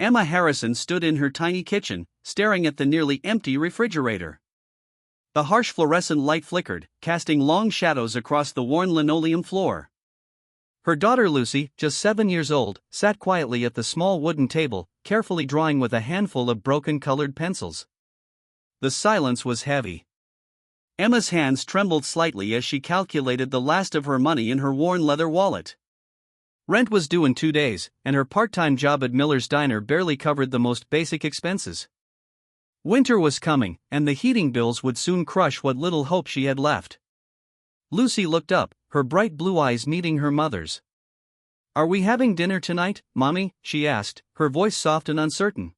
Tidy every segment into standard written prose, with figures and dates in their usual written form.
Emma Harrison stood in her tiny kitchen, staring at the nearly empty refrigerator. The harsh fluorescent light flickered, casting long shadows across the worn linoleum floor. Her daughter Lucy, just 7 years old, sat quietly at the small wooden table, carefully drawing with a handful of broken colored pencils. The silence was heavy. Emma's hands trembled slightly as she calculated the last of her money in her worn leather wallet. Rent was due in 2 days, and her part-time job at Miller's Diner barely covered the most basic expenses. Winter was coming, and the heating bills would soon crush what little hope she had left. Lucy looked up, her bright blue eyes meeting her mother's. "Are we having dinner tonight, Mommy?" she asked, her voice soft and uncertain.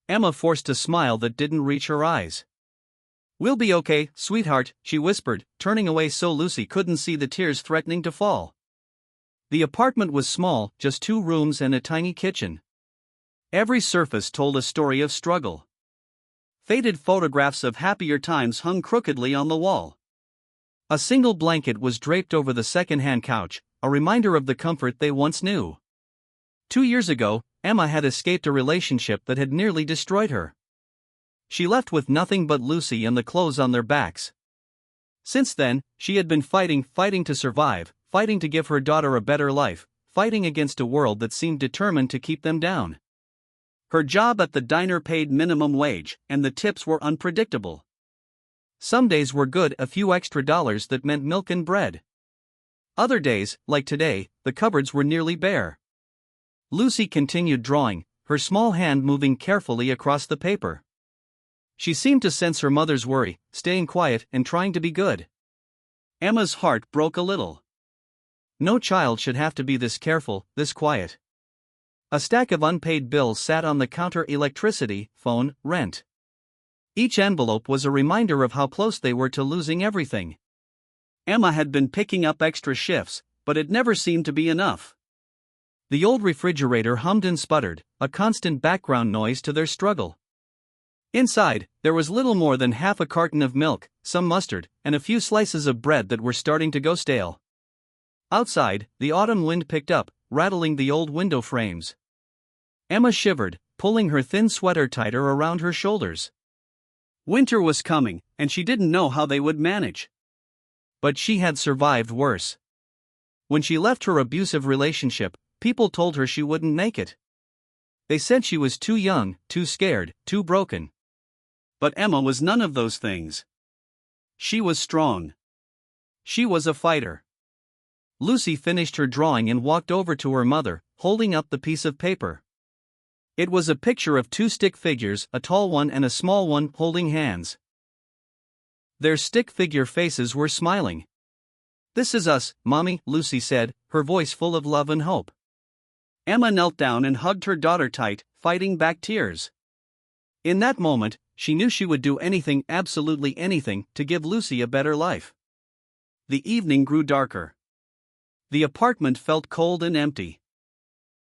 Emma forced a smile that didn't reach her eyes. "We'll be okay, sweetheart," she whispered, turning away so Lucy couldn't see the tears threatening to fall. The apartment was small, just 2 rooms and a tiny kitchen. Every surface told a story of struggle. Faded photographs of happier times hung crookedly on the wall. A single blanket was draped over the second-hand couch, a reminder of the comfort they once knew. 2 years ago, Emma had escaped a relationship that had nearly destroyed her. She left with nothing but Lucy and the clothes on their backs. Since then, she had been fighting to survive, fighting to give her daughter a better life, fighting against a world that seemed determined to keep them down. Her job at the diner paid minimum wage, and the tips were unpredictable. Some days were good, a few extra dollars that meant milk and bread. Other days, like today, the cupboards were nearly bare. Lucy continued drawing, her small hand moving carefully across the paper. She seemed to sense her mother's worry, staying quiet and trying to be good. Emma's heart broke a little. No child should have to be this careful, this quiet. A stack of unpaid bills sat on the counter: electricity, phone, rent. Each envelope was a reminder of how close they were to losing everything. Emma had been picking up extra shifts, but it never seemed to be enough. The old refrigerator hummed and sputtered, a constant background noise to their struggle. Inside, there was little more than half a carton of milk, some mustard, and a few slices of bread that were starting to go stale. Outside, the autumn wind picked up, rattling the old window frames. Emma shivered, pulling her thin sweater tighter around her shoulders. Winter was coming, and she didn't know how they would manage. But she had survived worse. When she left her abusive relationship, people told her she wouldn't make it. They said she was too young, too scared, too broken. But Emma was none of those things. She was strong. She was a fighter. Lucy finished her drawing and walked over to her mother, holding up the piece of paper. It was a picture of 2 stick figures, a tall one and a small one, holding hands. Their stick figure faces were smiling. "This is us, Mommy," Lucy said, her voice full of love and hope. Emma knelt down and hugged her daughter tight, fighting back tears. In that moment, she knew she would do anything, absolutely anything, to give Lucy a better life. The evening grew darker. The apartment felt cold and empty.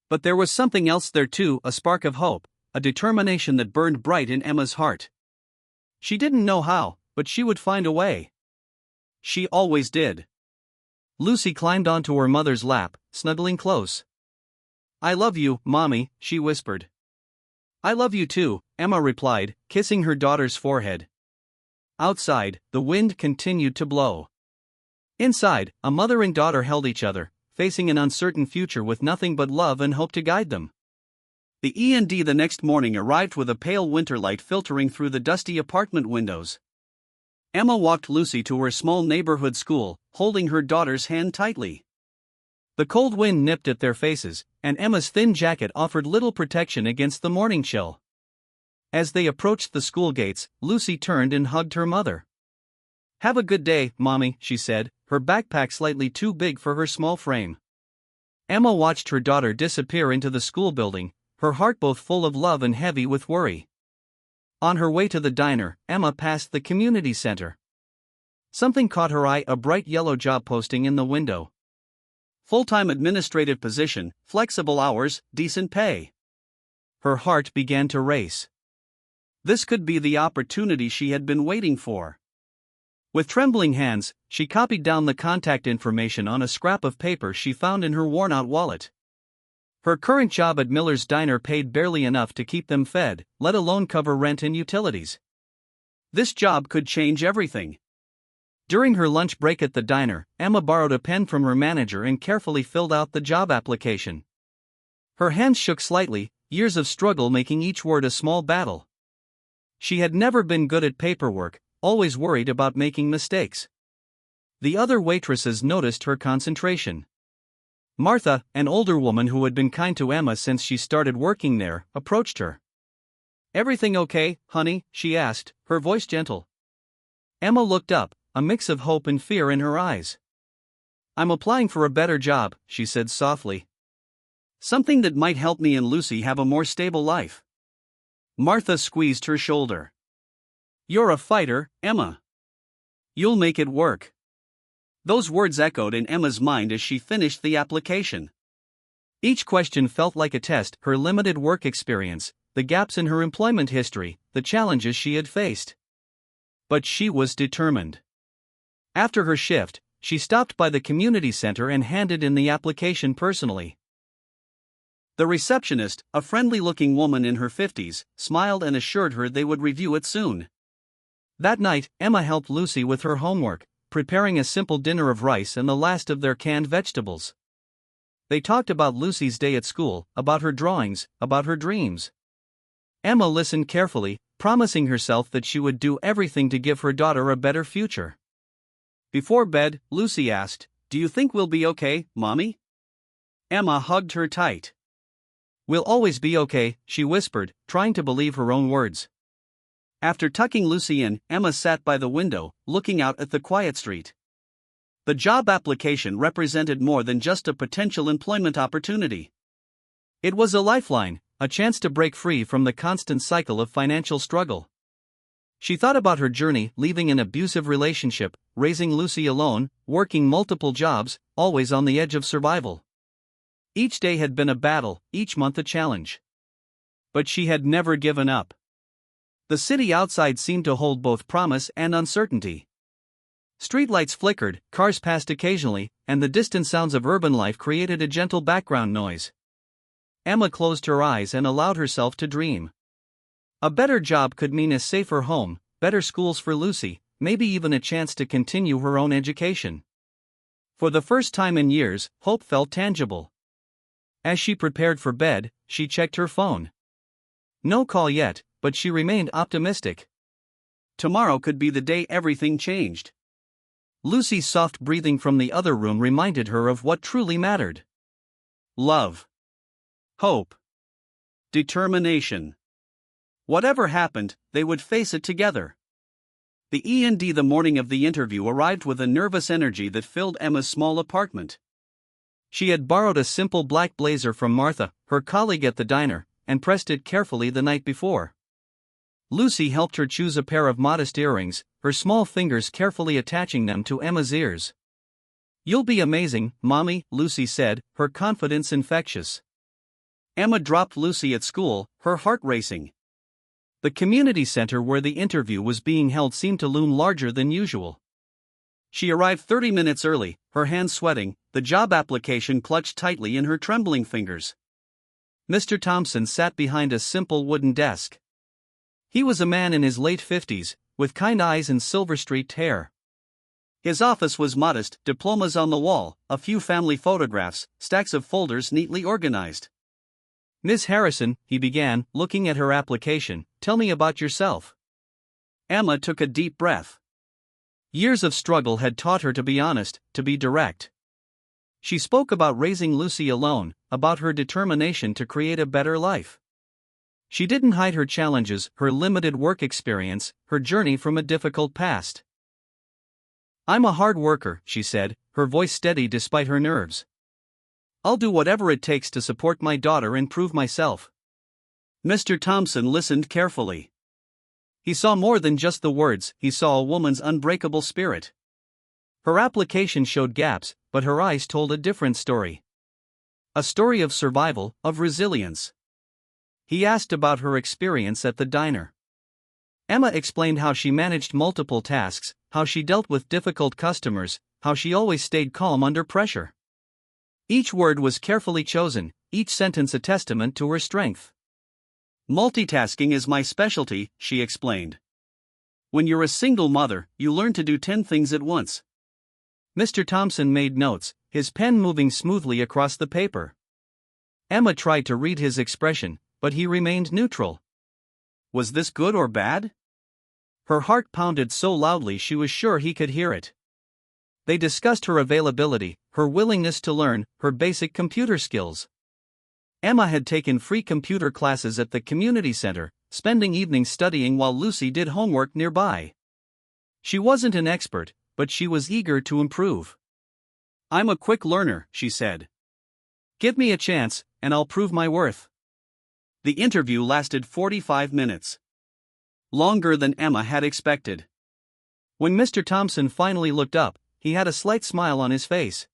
But there was something else there too, a spark of hope, a determination that burned bright in Emma's heart. She didn't know how, but she would find a way. She always did. Lucy climbed onto her mother's lap, snuggling close. "I love you, Mommy," she whispered. "I love you too," Emma replied, kissing her daughter's forehead. Outside, the wind continued to blow. Inside, a mother and daughter held each other, facing an uncertain future with nothing but love and hope to guide them. The E&D the next morning arrived with a pale winter light filtering through the dusty apartment windows. Emma walked Lucy to her small neighborhood school, holding her daughter's hand tightly. The cold wind nipped at their faces, and Emma's thin jacket offered little protection against the morning chill. As they approached the school gates, Lucy turned and hugged her mother. "Have a good day, Mommy," she said, her backpack slightly too big for her small frame. Emma watched her daughter disappear into the school building, her heart both full of love and heavy with worry. On her way to the diner, Emma passed the community center. Something caught her eye, a bright yellow job posting in the window. Full-time administrative position, flexible hours, decent pay. Her heart began to race. This could be the opportunity she had been waiting for. With trembling hands, she copied down the contact information on a scrap of paper she found in her worn-out wallet. Her current job at Miller's Diner paid barely enough to keep them fed, let alone cover rent and utilities. This job could change everything. During her lunch break at the diner, Emma borrowed a pen from her manager and carefully filled out the job application. Her hands shook slightly, years of struggle making each word a small battle. She had never been good at paperwork, always worried about making mistakes. The other waitresses noticed her concentration. Martha, an older woman who had been kind to Emma since she started working there, approached her. "Everything okay, honey?" she asked, her voice gentle. Emma looked up, a mix of hope and fear in her eyes. "I'm applying for a better job," she said softly. "Something that might help me and Lucy have a more stable life." Martha squeezed her shoulder. "You're a fighter, Emma. You'll make it work." Those words echoed in Emma's mind as she finished the application. Each question felt like a test: her limited work experience, the gaps in her employment history, the challenges she had faced. But she was determined. After her shift, she stopped by the community center and handed in the application personally. The receptionist, a friendly-looking woman in her 50s, smiled and assured her they would review it soon. That night, Emma helped Lucy with her homework, preparing a simple dinner of rice and the last of their canned vegetables. They talked about Lucy's day at school, about her drawings, about her dreams. Emma listened carefully, promising herself that she would do everything to give her daughter a better future. Before bed, Lucy asked, "Do you think we'll be okay, Mommy?" Emma hugged her tight. "We'll always be okay," she whispered, trying to believe her own words. After tucking Lucy in, Emma sat by the window, looking out at the quiet street. The job application represented more than just a potential employment opportunity. It was a lifeline, a chance to break free from the constant cycle of financial struggle. She thought about her journey, leaving an abusive relationship, raising Lucy alone, working multiple jobs, always on the edge of survival. Each day had been a battle, each month a challenge. But she had never given up. The city outside seemed to hold both promise and uncertainty. Streetlights flickered, cars passed occasionally, and the distant sounds of urban life created a gentle background noise. Emma closed her eyes and allowed herself to dream. A better job could mean a safer home, better schools for Lucy, maybe even a chance to continue her own education. For the first time in years, hope felt tangible. As she prepared for bed, she checked her phone. No call yet, but she remained optimistic. Tomorrow could be the day everything changed. Lucy's soft breathing from the other room reminded her of what truly mattered. Love. Hope. Determination. Whatever happened, they would face it together. The E&D the morning of the interview arrived with a nervous energy that filled Emma's small apartment. She had borrowed a simple black blazer from Martha, her colleague at the diner, and pressed it carefully the night before. Lucy helped her choose a pair of modest earrings, her small fingers carefully attaching them to Emma's ears. "You'll be amazing, Mommy," Lucy said, her confidence infectious. Emma dropped Lucy at school, her heart racing. The community center where the interview was being held seemed to loom larger than usual. She arrived 30 minutes early, her hands sweating, the job application clutched tightly in her trembling fingers. Mr. Thompson sat behind a simple wooden desk. He was a man in his late 50s, with kind eyes and silver-streaked hair. His office was modest, diplomas on the wall, a few family photographs, stacks of folders neatly organized. "Miss Harrison," he began, looking at her application, "tell me about yourself." Emma took a deep breath. Years of struggle had taught her to be honest, to be direct. She spoke about raising Lucy alone, about her determination to create a better life. She didn't hide her challenges, her limited work experience, her journey from a difficult past. "I'm a hard worker," she said, her voice steady despite her nerves. "I'll do whatever it takes to support my daughter and prove myself." Mr. Thompson listened carefully. He saw more than just the words, he saw a woman's unbreakable spirit. Her application showed gaps, but her eyes told a different story. A story of survival, of resilience. He asked about her experience at the diner. Emma explained how she managed multiple tasks, how she dealt with difficult customers, how she always stayed calm under pressure. Each word was carefully chosen, each sentence a testament to her strength. "Multitasking is my specialty," she explained. "When you're a single mother, you learn to do 10 things at once." Mr. Thompson made notes, his pen moving smoothly across the paper. Emma tried to read his expression, but he remained neutral. Was this good or bad? Her heart pounded so loudly she was sure he could hear it. They discussed her availability, her willingness to learn, her basic computer skills. Emma had taken free computer classes at the community center, spending evenings studying while Lucy did homework nearby. She wasn't an expert, but she was eager to improve. "I'm a quick learner," she said. "Give me a chance, and I'll prove my worth." The interview lasted 45 minutes. Longer than Emma had expected. When Mr. Thompson finally looked up, he had a slight smile on his face.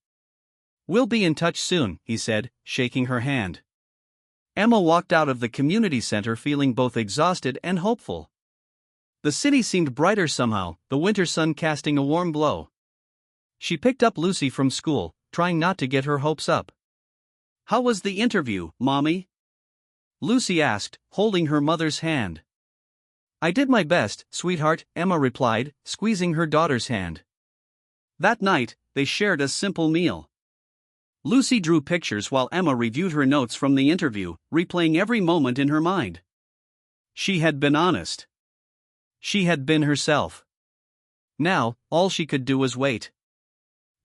"We'll be in touch soon," he said, shaking her hand. Emma walked out of the community center feeling both exhausted and hopeful. The city seemed brighter somehow, the winter sun casting a warm glow. She picked up Lucy from school, trying not to get her hopes up. "How was the interview, Mommy?" Lucy asked, holding her mother's hand. "I did my best, sweetheart," Emma replied, squeezing her daughter's hand. That night, they shared a simple meal. Lucy drew pictures while Emma reviewed her notes from the interview, replaying every moment in her mind. She had been honest. She had been herself. Now, all she could do was wait.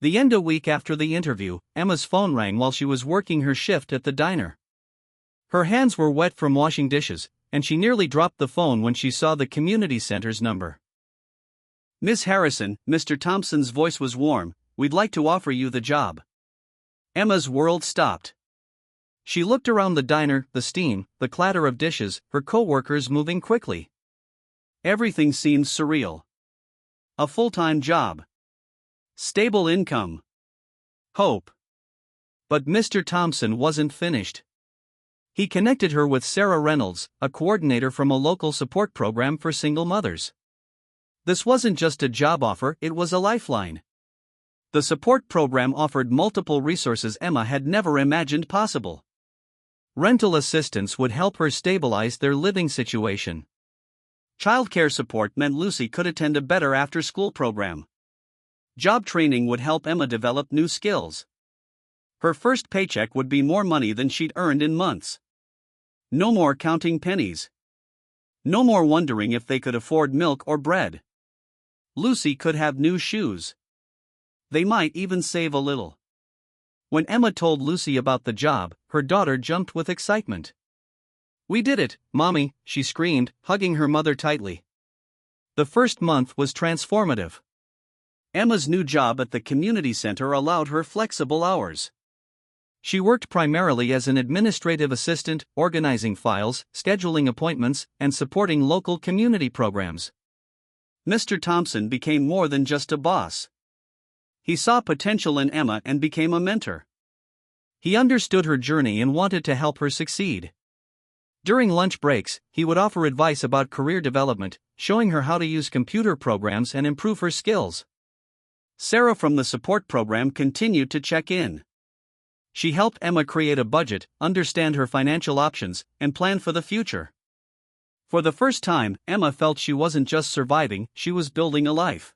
The end a week after the interview, Emma's phone rang while she was working her shift at the diner. Her hands were wet from washing dishes, and she nearly dropped the phone when she saw the community center's number. "Miss Harrison," Mr. Thompson's voice was warm, "we'd like to offer you the job." Emma's world stopped. She looked around the diner, the steam, the clatter of dishes, her co-workers moving quickly. Everything seemed surreal. A full-time job. Stable income. Hope. But Mr. Thompson wasn't finished. He connected her with Sarah Reynolds, a coordinator from a local support program for single mothers. This wasn't just a job offer, it was a lifeline. The support program offered multiple resources Emma had never imagined possible. Rental assistance would help her stabilize their living situation. Childcare support meant Lucy could attend a better after-school program. Job training would help Emma develop new skills. Her first paycheck would be more money than she'd earned in months. No more counting pennies. No more wondering if they could afford milk or bread. Lucy could have new shoes. They might even save a little. When Emma told Lucy about the job, her daughter jumped with excitement. "We did it, Mommy," she screamed, hugging her mother tightly. The first month was transformative. Emma's new job at the community center allowed her flexible hours. She worked primarily as an administrative assistant, organizing files, scheduling appointments, and supporting local community programs. Mr. Thompson became more than just a boss. He saw potential in Emma and became a mentor. He understood her journey and wanted to help her succeed. During lunch breaks, he would offer advice about career development, showing her how to use computer programs and improve her skills. Sarah from the support program continued to check in. She helped Emma create a budget, understand her financial options, and plan for the future. For the first time, Emma felt she wasn't just surviving, she was building a life.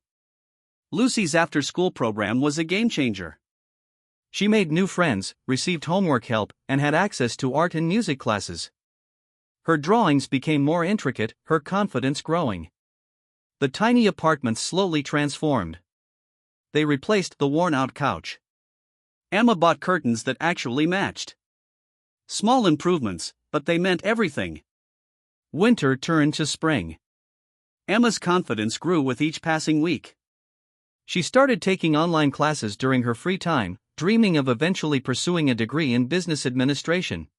Lucy's after-school program was a game-changer. She made new friends, received homework help, and had access to art and music classes. Her drawings became more intricate, her confidence growing. The tiny apartments slowly transformed. They replaced the worn-out couch. Emma bought curtains that actually matched. Small improvements, but they meant everything. Winter turned to spring. Emma's confidence grew with each passing week. She started taking online classes during her free time, dreaming of eventually pursuing a degree in business administration.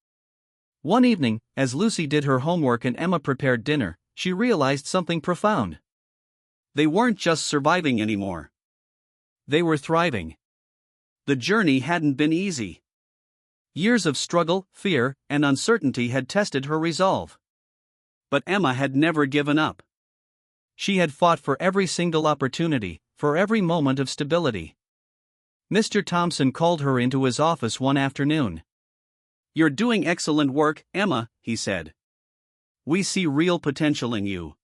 One evening, as Lucy did her homework and Emma prepared dinner, she realized something profound. They weren't just surviving anymore. They were thriving. The journey hadn't been easy. Years of struggle, fear, and uncertainty had tested her resolve. But Emma had never given up. She had fought for every single opportunity, for every moment of stability. Mr. Thompson called her into his office one afternoon. "You're doing excellent work, Emma," he said. "We see real potential in you."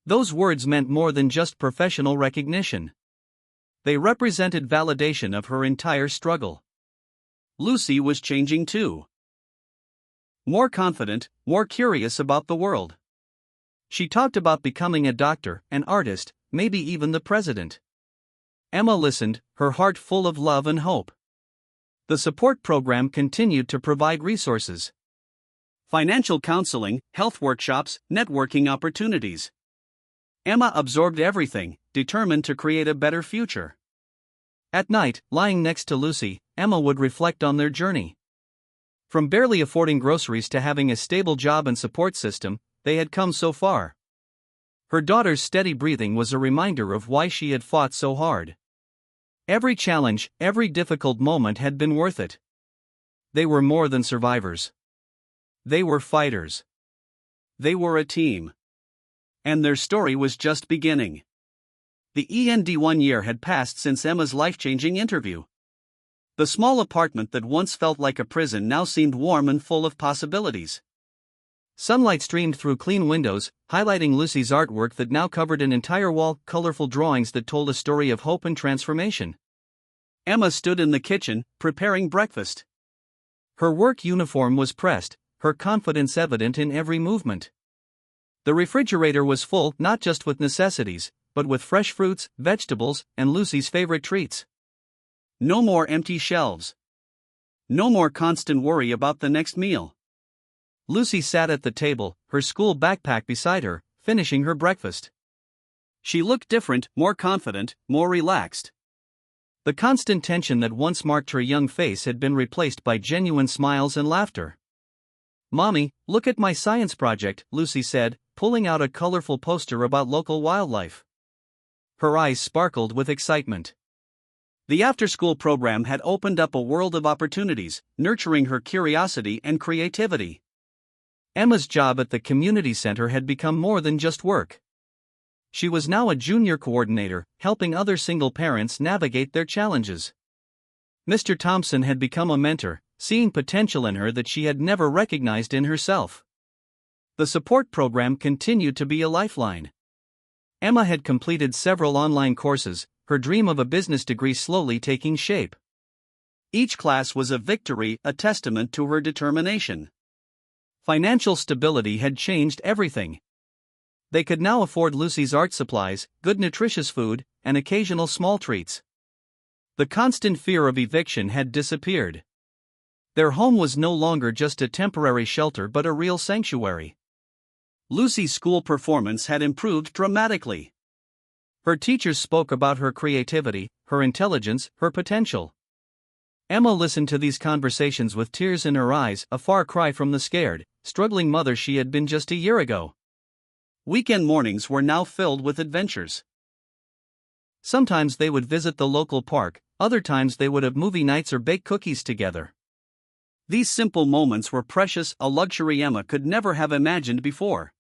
Those words meant more than just professional recognition. They represented validation of her entire struggle. Lucy was changing too. More confident, more curious about the world. She talked about becoming a doctor, an artist, maybe even the president. Emma listened, her heart full of love and hope. The support program continued to provide resources: financial counseling, health workshops, networking opportunities. Emma absorbed everything, determined to create a better future. At night, lying next to Lucy, Emma would reflect on their journey. From barely affording groceries to having a stable job and support system, they had come so far. Her daughter's steady breathing was a reminder of why she had fought so hard. Every challenge, every difficult moment had been worth it. They were more than survivors. They were fighters. They were a team. And their story was just beginning. The end 1 year had passed since Emma's life-changing interview. The small apartment that once felt like a prison now seemed warm and full of possibilities. Sunlight streamed through clean windows, highlighting Lucy's artwork that now covered an entire wall, colorful drawings that told a story of hope and transformation. Emma stood in the kitchen, preparing breakfast. Her work uniform was pressed, her confidence evident in every movement. The refrigerator was full not just with necessities, but with fresh fruits, vegetables, and Lucy's favorite treats. No more empty shelves. No more constant worry about the next meal. Lucy sat at the table, her school backpack beside her, finishing her breakfast. She looked different, more confident, more relaxed. The constant tension that once marked her young face had been replaced by genuine smiles and laughter. "Mommy, look at my science project," Lucy said, pulling out a colorful poster about local wildlife. Her eyes sparkled with excitement. The after-school program had opened up a world of opportunities, nurturing her curiosity and creativity. Emma's job at the community center had become more than just work. She was now a junior coordinator, helping other single parents navigate their challenges. Mr. Thompson had become a mentor, seeing potential in her that she had never recognized in herself. The support program continued to be a lifeline. Emma had completed several online courses, her dream of a business degree slowly taking shape. Each class was a victory, a testament to her determination. Financial stability had changed everything. They could now afford Lucy's art supplies, good nutritious food, and occasional small treats. The constant fear of eviction had disappeared. Their home was no longer just a temporary shelter but a real sanctuary. Lucy's school performance had improved dramatically. Her teachers spoke about her creativity, her intelligence, her potential. Emma listened to these conversations with tears in her eyes, a far cry from the scared, struggling mother she had been just a year ago. Weekend mornings were now filled with adventures. Sometimes they would visit the local park, other times they would have movie nights or bake cookies together. These simple moments were precious, a luxury Emma could never have imagined before.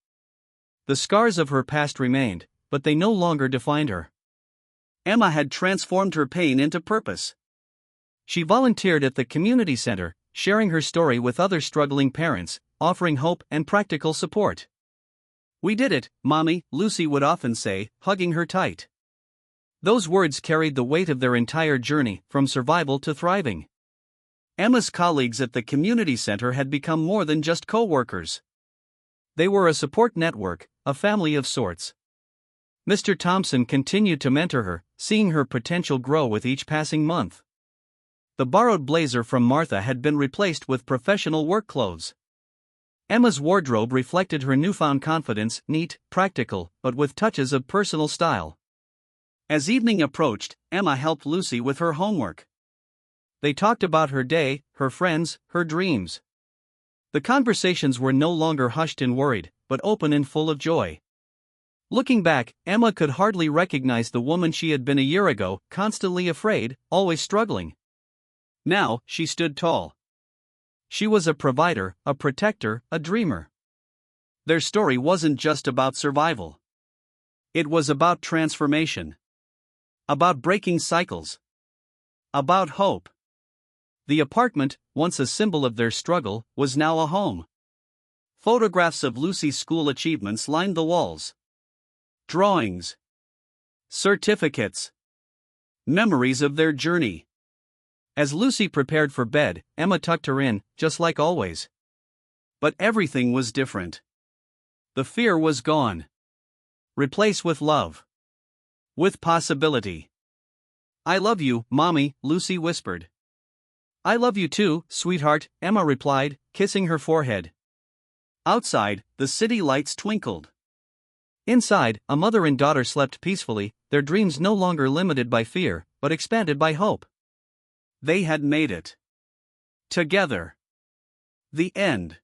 The scars of her past remained, but they no longer defined her. Emma had transformed her pain into purpose. She volunteered at the community center, sharing her story with other struggling parents, offering hope and practical support. "We did it, Mommy," Lucy would often say, hugging her tight. Those words carried the weight of their entire journey, from survival to thriving. Emma's colleagues at the community center had become more than just co-workers. They were a support network, a family of sorts. Mr. Thompson continued to mentor her, seeing her potential grow with each passing month. The borrowed blazer from Martha had been replaced with professional work clothes. Emma's wardrobe reflected her newfound confidence, neat, practical, but with touches of personal style. As evening approached, Emma helped Lucy with her homework. They talked about her day, her friends, her dreams. The conversations were no longer hushed and worried, but open and full of joy. Looking back, Emma could hardly recognize the woman she had been a year ago, constantly afraid, always struggling. Now, she stood tall. She was a provider, a protector, a dreamer. Their story wasn't just about survival. It was about transformation. About breaking cycles. About hope. The apartment, once a symbol of their struggle, was now a home. Photographs of Lucy's school achievements lined the walls. Drawings, certificates, memories of their journey. As Lucy prepared for bed, Emma tucked her in, just like always. But everything was different. The fear was gone. Replaced with love. With possibility. "I love you, Mommy," Lucy whispered. "I love you too, sweetheart," Emma replied, kissing her forehead. Outside, the city lights twinkled. Inside, a mother and daughter slept peacefully, their dreams no longer limited by fear, but expanded by hope. They had made it. Together. The end.